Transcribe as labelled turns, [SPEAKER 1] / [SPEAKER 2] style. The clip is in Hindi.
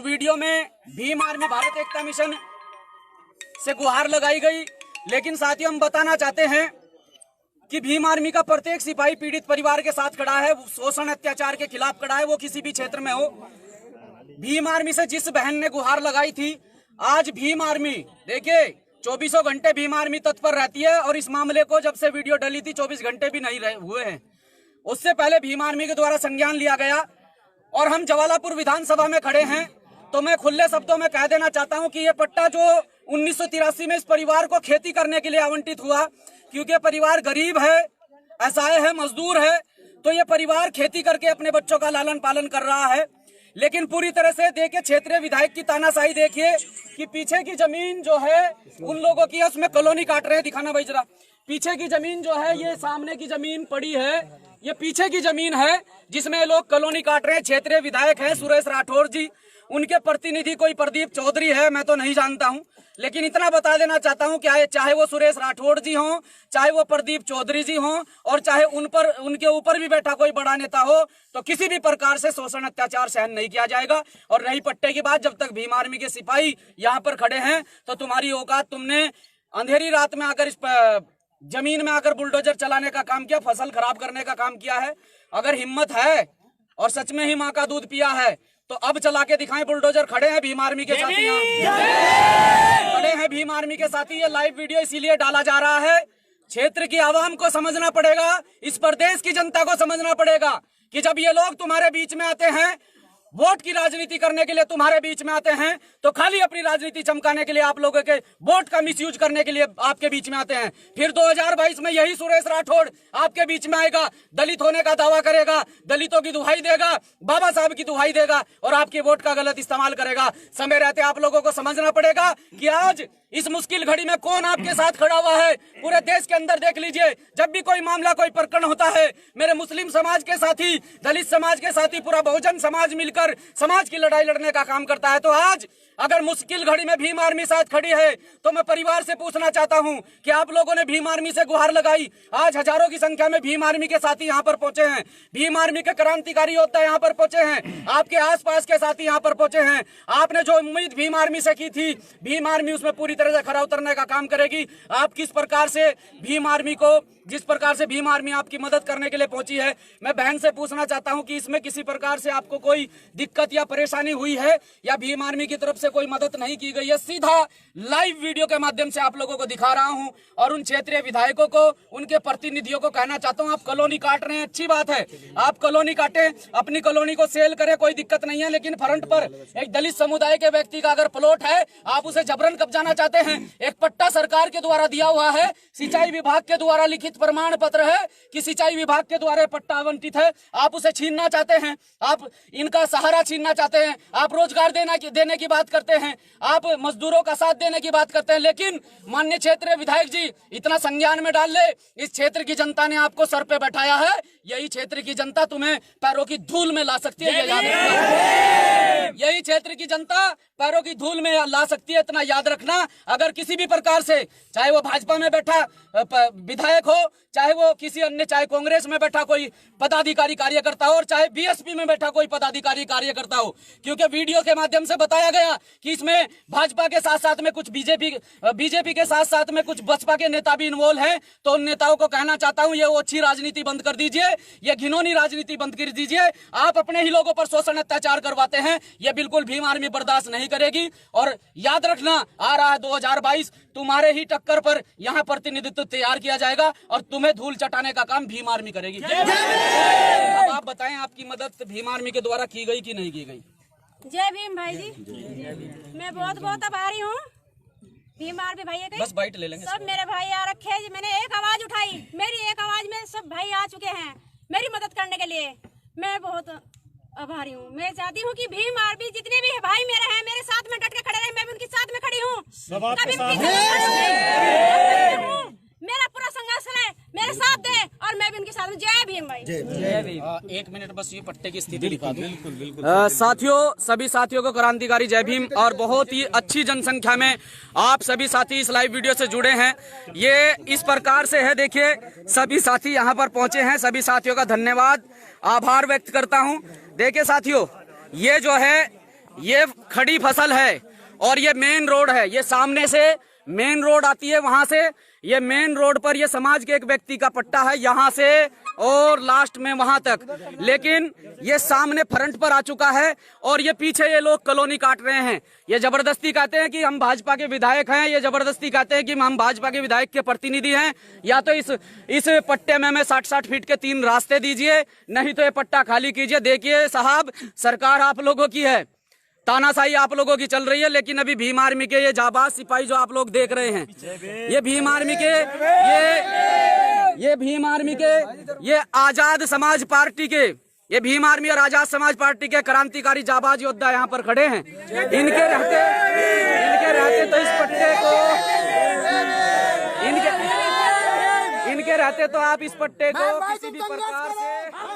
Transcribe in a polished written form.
[SPEAKER 1] वीडियो में भीम आर्मी भारत एकता मिशन से गुहार लगाई गई, लेकिन साथियों हम बताना चाहते हैं कि भीम आर्मी का प्रत्येक सिपाही पीड़ित परिवार के साथ खड़ा है, शोषण अत्याचार के खिलाफ खड़ा है, वो किसी भी क्षेत्र में हो। भीम आर्मी से जिस बहन ने गुहार लगाई थी, आज भीम आर्मी देखिए 24 घंटे भीम आर्मी तत्पर रहती है और इस मामले को जब से वीडियो डली थी 24 घंटे भी नहीं हुए हैं, उससे पहले भीम आर्मी के द्वारा संज्ञान लिया गया और हम जवालापुर विधानसभा में खड़े हैं। तो मैं खुले शब्दों में कह देना चाहता हूं कि ये पट्टा जो 1983 में इस परिवार को खेती करने के लिए आवंटित हुआ, क्योंकि परिवार गरीब है, असहाय है, मजदूर है, तो ये परिवार खेती करके अपने बच्चों का लालन पालन कर रहा है। लेकिन पूरी तरह से देखिए क्षेत्रीय विधायक की तानाशाही देखिए कि पीछे की जमीन जो है उन लोगों की है, उसमें कॉलोनी काट रहे हैं। दिखाना भाई जरा, पीछे की जमीन जो है, ये सामने की जमीन पड़ी है, ये पीछे की जमीन है जिसमें लोग कॉलोनी काट रहे हैं। क्षेत्रीय विधायक है सुरेश राठौर जी, उनके प्रतिनिधि कोई प्रदीप चौधरी है, मैं तो नहीं जानता हूं, लेकिन इतना बता देना चाहता हूं कि चाहे वो सुरेश राठौर जी हों, चाहे वो प्रदीप चौधरी जी हों, और चाहे उनके ऊपर भी बैठा कोई बड़ा नेता हो, तो किसी भी प्रकार से शोषण अत्याचार सहन नहीं किया जाएगा। और रही पट्टे की बात, जब तक भीम आर्मी के सिपाही यहाँ पर खड़े हैं तो तुम्हारी औकात, तुमने अंधेरी रात में आकर इस जमीन में आकर बुलडोजर चलाने का काम किया, फसल खराब करने का काम किया है। अगर हिम्मत है और सच में ही माँ का दूध पिया है तो अब चला के दिखाएं। बुलडोजर खड़े हैं भीम आर्मी के साथी, यहाँ खड़े हैं भीम आर्मी के साथी। ये लाइव वीडियो इसीलिए डाला जा रहा है, क्षेत्र की आवाम को समझना पड़ेगा, इस प्रदेश की जनता को समझना पड़ेगा कि जब ये लोग तुम्हारे बीच में आते हैं, वोट की राजनीति करने के लिए तुम्हारे बीच में आते हैं, तो खाली अपनी राजनीति चमकाने के लिए, आप लोगों के वोट का मिसयूज करने के लिए आपके बीच में आते हैं। फिर 2022 में यही सुरेश राठौड़ आपके बीच में आएगा, दलित होने का दावा करेगा, दलितों की दुहाई देगा, बाबा साहब की दुहाई देगा और आपके वोट का गलत इस्तेमाल करेगा। समय रहते आप लोगों को समझना पड़ेगा कि आज इस मुश्किल घड़ी में कौन आपके साथ खड़ा हुआ है। पूरे देश के अंदर देख लीजिए, जब भी कोई मामला, कोई प्रकरण होता है, मेरे मुस्लिम समाज के साथी, दलित समाज के साथी, पूरा बहुजन समाज मिलकर समाज की लड़ाई लड़ने का काम करता है। तो आज अगर मुश्किल घड़ी में भीम आर्मी साथ खड़ी है, तो मैं परिवार से पूछना चाहता हूं कि आप लोगों ने भीम आर्मी से गुहार लगाई, आज हजारों की संख्या में भीम आर्मी के साथी यहां पर पहुंचे हैं, भीम आर्मी के क्रांतिकारी योद्धा यहां पर पहुंचे हैं, आपके आसपास के साथी यहां पर पहुंचे हैं। आपने जो उम्मीद भीम आर्मी से की थी, भीम आर्मी उसमें पूरी तरह से खरा उतरने का काम करेगी। आप किस प्रकार से भीम आर्मी को, जिस प्रकार से भीम आर्मी आपकी मदद करने के लिए पहुंची है, मैं बहन से पूछना चाहता हूं कि इसमें किसी प्रकार से आपको कोई दिक्कत या परेशानी हुई है या भीम आर्मी की तरफ से कोई मदद नहीं की गई है। सीधा लाइव वीडियो के माध्यम से आप लोगों को दिखा रहा हूं और उन क्षेत्रीय विधायकों को, उनके प्रतिनिधियों को कहना चाहता हूं, आप कॉलोनी काट रहे हैं, अच्छी बात है, आप कॉलोनी काटें, अपनी कॉलोनी को सेल करें, कोई दिक्कत नहीं है, लेकिन फ्रंट पर एक दलित समुदाय के व्यक्ति का अगर प्लॉट है, आप उसे जबरन कब्जाना चाहते हैं। एक पट्टा सरकार के द्वारा दिया हुआ है, सिंचाई विभाग के द्वारा लिखित प्रमाण पत्र है कि सिंचाई विभाग के द्वारा पट्टा आवंटित है, आप उसे छीनना चाहते हैं, आप इनका सहारा छीनना चाहते हैं, आप रोजगार देने की बात करते हैं, आप मजदूरों का साथ देने की बात करते हैं, लेकिन माननीय क्षेत्रीय विधायक जी इतना संज्ञान में डाल ले, इस क्षेत्र की जनता ने आपको सर पे बैठाया है, यही क्षेत्र की जनता तुम्हें पैरों की धूल में ला सकती है, यही क्षेत्र की जनता पैरों की धूल में ला सकती है, इतना याद रखना। अगर किसी भी प्रकार से, चाहे वो भाजपा में बैठा विधायक हो, चाहे वो किसी अन्य, चाहे कांग्रेस में बैठा कोई पदाधिकारी कार्यकर्ता हो, और चाहे बीएसपी में बैठा कोई पदाधिकारी कार्यकर्ता हो, क्योंकि वीडियो के माध्यम से बताया गया कि इसमें भाजपा के साथ साथ में कुछ बीजेपी के साथ साथ में कुछ बसपा के नेता भी इन्वॉल्व हैं। तो उन नेताओं को कहना चाहता हूं, ये अच्छी राजनीति बंद कर दीजिए, ये घिनौनी राजनीति बंद कर दीजिए। आप अपने ही लोगों पर शोषण अत्याचार करवाते हैं, ये बिल्कुल भीम आर्मी बर्दाश्त नहीं करेगी। और याद रखना, आ रहा है 2022, तुम्हारे ही टक्कर पर यहाँ प्रतिनिधित्व तैयार किया जाएगा और तुम्हें धूल चटाने का काम भीम आर्मी करेगी। अब आप बताएं, आपकी मदद भीम आर्मी के द्वारा की गई कि नहीं की गई?
[SPEAKER 2] जय भीम भाई जी, मैं बहुत बहुत आभारी हूँ भीम आर्मी भैया के।
[SPEAKER 1] बस बाइट ले लेंगे,
[SPEAKER 2] सब मेरे भाई आ रखे हैं, मैंने एक आवाज उठाई, मेरी एक आवाज में सब भाई आ चुके हैं मेरी मदद करने के लिए। मैं बहुत आभारी हूँ। मैं चाहती हूँ कि भीम आर्मी जितने भी भाई मेरे हैं, मेरे साथ में डट के खड़े रहे, मैं भी उनके साथ में खड़ी हूँ। मेरा पूरा संघर्ष है, मेरे साथ दे और मैं भी उनके साथ हूँ। जय भीम भाई,
[SPEAKER 1] जय भीम। 1 मिनट बस ये पट्टे की स्थिति दिखा दो। साथियों, सभी साथियों को क्रांतिकारी जय भीम। और बहुत ही अच्छी जनसंख्या में आप सभी साथी इस लाइव वीडियो से जुड़े हैं। ये इस प्रकार से है, देखिए सभी साथी यहाँ पर पहुंचे हैं, सभी साथियों का धन्यवाद, आभार व्यक्त करता हूँ। देखिए साथियों, ये जो है ये खड़ी फसल है और ये मेन रोड है, ये सामने से मेन रोड आती है, वहां से ये मेन रोड पर ये समाज के एक व्यक्ति का पट्टा है, यहाँ से और लास्ट में वहां तक। लेकिन ये सामने फ्रंट पर आ चुका है और ये पीछे ये लोग कॉलोनी काट रहे हैं। ये जबरदस्ती कहते हैं कि हम भाजपा के विधायक हैं, ये जबरदस्ती कहते हैं कि हम भाजपा के विधायक के प्रतिनिधि हैं। या तो इस पट्टे में 60-60 फीट के 3 रास्ते दीजिए, नहीं तो ये पट्टा खाली कीजिए। देखिए साहब, सरकार आप लोगों की है, तानाशाही आप लोगों की चल रही है, लेकिन अभी भीम आर्मी के ये जाबाज सिपाही जो आप लोग देख रहे हैं, ये भीम आर्मी के ये भीम आर्मी के ये आजाद समाज पार्टी के, ये भीम आर्मी और आजाद समाज पार्टी के क्रांतिकारी जाबाज योद्धा यहाँ पर खड़े हैं। इनके रहते तो इस पट्टे को इनके रहते तो आप इस पट्टे को किसी भी प्रकार से